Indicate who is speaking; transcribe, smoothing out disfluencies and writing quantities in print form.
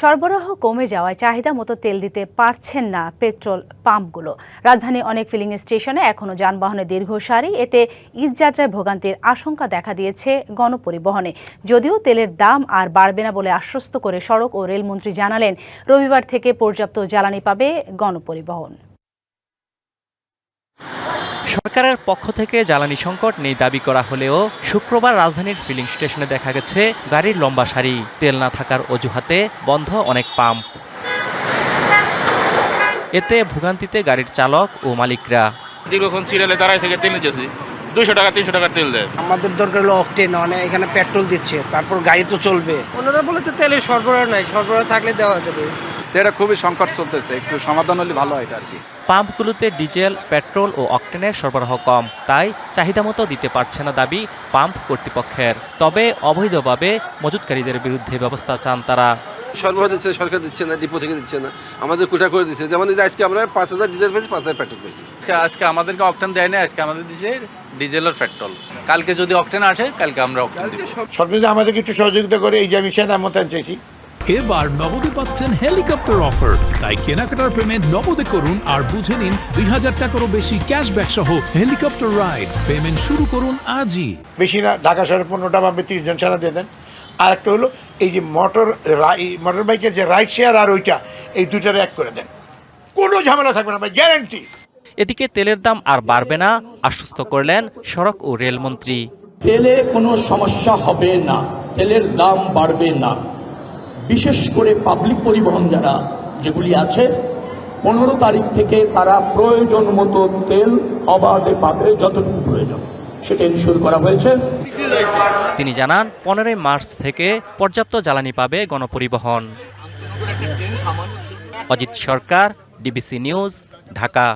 Speaker 1: সরবরাহ কমে যাওয়ায় চাহিদা মতো তেল দিতে পারছেন না পেট্রোল পাম্পগুলো। রাজধানী অনেক ফিলিং স্টেশনে এখনও যানবাহনের দীর্ঘ সারি, এতে ঈদযাত্রায় ভোগান্তির আশঙ্কা দেখা দিয়েছে গণপরিবহনে। যদিও তেলের দাম আর বাড়বে না বলে আশ্বস্ত করে সড়ক ও রেলমন্ত্রী জানালেন, রবিবার থেকে পর্যাপ্ত জ্বালানি পাবে গণপরিবহন।
Speaker 2: সরকারের পক্ষ থেকে জ্বালানি সংকট নেই দাবি করা হলেও শুক্রবার রাজধানীর ফিলিং স্টেশনে দেখা গেছে গাড়ির লম্বা সারি। তেল না থাকার অজুহাতে বন্ধ অনেক পাম্প। এতে ভোগান্তিতে গাড়ির চালক ও মালিকরা।
Speaker 3: দীর্ঘক্ষণ সিরিয়ালে দাঁড়ায় থেকে তেল নিতেছি, 200 টাকা 300 টাকার তেল দেয়।
Speaker 4: আমাদের দরকার হলো অকটেন, এখানে পেট্রোল দিচ্ছে, তারপর গাড়ি তো চলবে। ওনারা বলে তো তেলের সরবরাহ নাই, সরবরাহ থাকলে দেওয়া যাবে।
Speaker 5: এটা খুবই সংকট চলতেছে, একটু সমাধান হলে ভালো হয় আর কি।
Speaker 2: পাম্পগুলোতে ডিজেল, পেট্রোল ও অকটেনের সরবরাহ কম, তাই চাহিদা মতো দিতে পারছে না দাবি পাম্প কর্তৃপক্ষের। তবে অবৈধভাবে মজুতকারীদের বিরুদ্ধে ব্যবস্থা চান তারা।
Speaker 6: সরবরাহ দিচ্ছে সরকার, দিচ্ছে না, ডিপো থেকে দিচ্ছে না, আমাদের কোটা করে দিচ্ছে। যেমন আজকে আমরা 5000 ডিজেল পেয়েছি, 5000 পেট্রোল পেয়েছি।
Speaker 7: আজকে আমাদেরকে অকটেন দেয় না, আজকে আমাদের দিচ্ছে ডিজেল আর পেট্রোল। কালকে যদি অকটেন আসে, কালকে আমরা অকটেন দিব।
Speaker 8: সরকার যদি আমাদেরকে একটু সহযোগিতা করে, এই যে আমি সেনা মোতায়েন চাইছি।
Speaker 9: এবার নগদে পাচ্ছেন হেলিকপ্টার অফার, তাই কেনাকাটার পেমেন্ট নগদে করুন আর বুঝে নিন 2000 টাকারও বেশি ক্যাশব্যাক সহ হেলিকপ্টার রাইড। পেমেন্ট শুরু করুন আজই।
Speaker 8: বেশি না, ঢাকা শহরে 15টা বা 30 জন সেনা দিয়ে দেন। আর একটা হলো এই যে মোটর বাইকের যে রাইড শেয়ার আর ওইটা, এই দুইটার এক করে দেন, কোনো ঝামেলা থাকবে না ভাই, গ্যারান্টি।
Speaker 2: এদিকে তেলের দাম আর বাড়বে না আশ্বস্ত করলেন সড়ক ও রেলমন্ত্রী।
Speaker 10: তেলে কোনো সমস্যা হবে না, তেলের দাম বাড়বে না। বিশেষ করে পাবলিক পরিবহন যারা যেগুলি আছে, 15 তারিখ থেকে তারা প্রয়োজন মতো তেল অবাধে পাবে, যতটুকু প্রয়োজন সেটা ইনশিওর করা হয়েছে।
Speaker 2: তিনি জানান, 15 মার্চ থেকে পর্যাপ্ত জ্বালানি পাবে গণপরিবহন। অজিত সরকার, ডিবিসি নিউজ, ঢাকা।